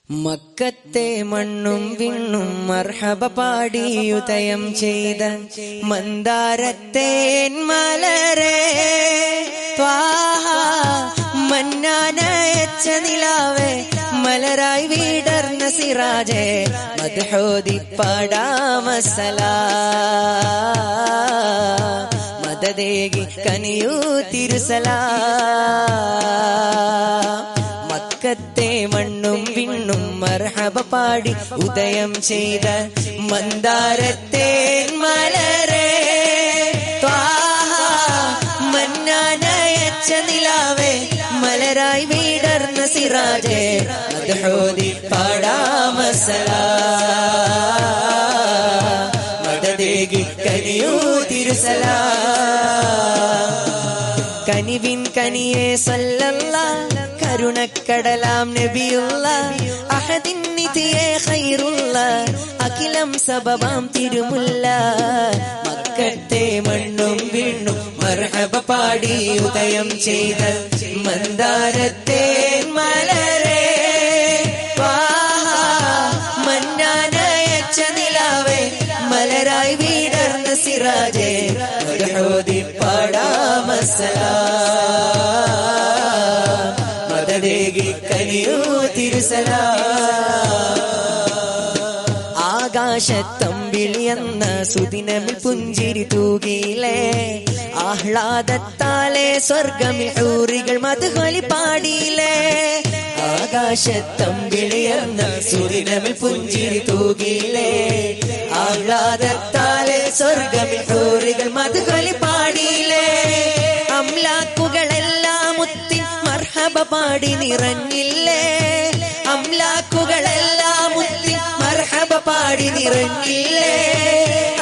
മക്കത്തെ മണ്ണും വിണ്ണും മർഹബ പാടി ഉദയം ചെയ്ത മന്ദാരത്തേൻ മലരേ ത്വാഹ മന്നാനയച്ച നിലാവേ മലരായി വിടർന്ന സിറാജേ മദ്ഹോദി പാടാമസലാ മദദേകി കനിയൂ തിരുസലാ മക്കത്തെ മണ്ണും വിണ്ണും മർഹബ പാടി ഉദയം ചെയ്ത മന്ദാരത്തേൻ മലരേ ത്വാഹ മന്നാനയച്ച നിലാവേ മലരായി വിടർന്ന സിറാജേ മദ്ഹോദി പാടാമസലാ മദദേകി കനിയൂ തിരുസലാ കനിവിൻ കനിയേ സല്ലല്ലാഹ് കരുണക്കടലാം നബിയുള്ള അഹദിൻ നിധിയേ ഖൈറുള്ള അഖിലം സബബാം തിരുമുല്ല മക്കത്തെ മണ്ണും വിണ്ണും മർഹബ പാടി ഉദയം ചെയ്ത മന്ദാരത്തേൻ മലരേ ത്വാഹ മന്നാനയച്ച നിലാവേ മലരായി വിടർന്ന സിറാജേ മദ്ഹോദി പാടാമസലാ മദദേകി കനിയൂ തിരുസലാ ആകാശത്തമ്പിളിയെന്ന സുദിനമിൽ പുഞ്ചിരി തൂകിയിലേ ആഹ്ലാദത്താലെ സ്വർഗമിൽ ഹൂറികൾ മദ്ഹൊലി പാടിയിലേ ആകാശത്തമ്പിളിയെന്ന സുദിനമിൽ പുഞ്ചിരി തൂകിയിലേ ആഹ്ലാദത്താലെ സ്വർഗമിൽ ഹൂറികൾ മദ്ഹൊലി പാടിയിലേ അംലാക്കുകളെല്ലാം മുത്തിൻ മർഹബ പാടി നിറഞ്ഞില്ലേ അംലാക്കുകളെല്ലാം മുത്തിൻ മർഹബ പാടി നിറഞ്ഞില്ലേ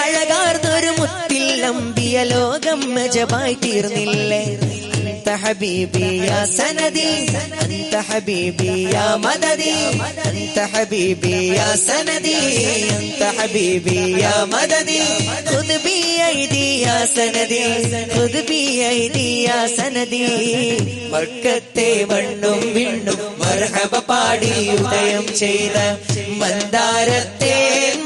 അഴകാർന്നൊരു മുത്തിൽ അമ്പിയ ലോകം മജബായി തീർന്നില്ലേ അന്ത ഹബീബി യാ സനദി അന്ത ഹബീബി യാ മദദി അന്ത ഹബീബി യാ സനദി അന്ത ഹബീബി യാ മദദി ഖുദ് ബി ഐദി യാ സനദി ഖുദ് ബി ഐദി യാ സനദി മക്കത്തെ മണ്ണും വിണ്ണും മർഹബ പാടി ഉദയം ചെയ്ത മന്ദാരത്തേൻ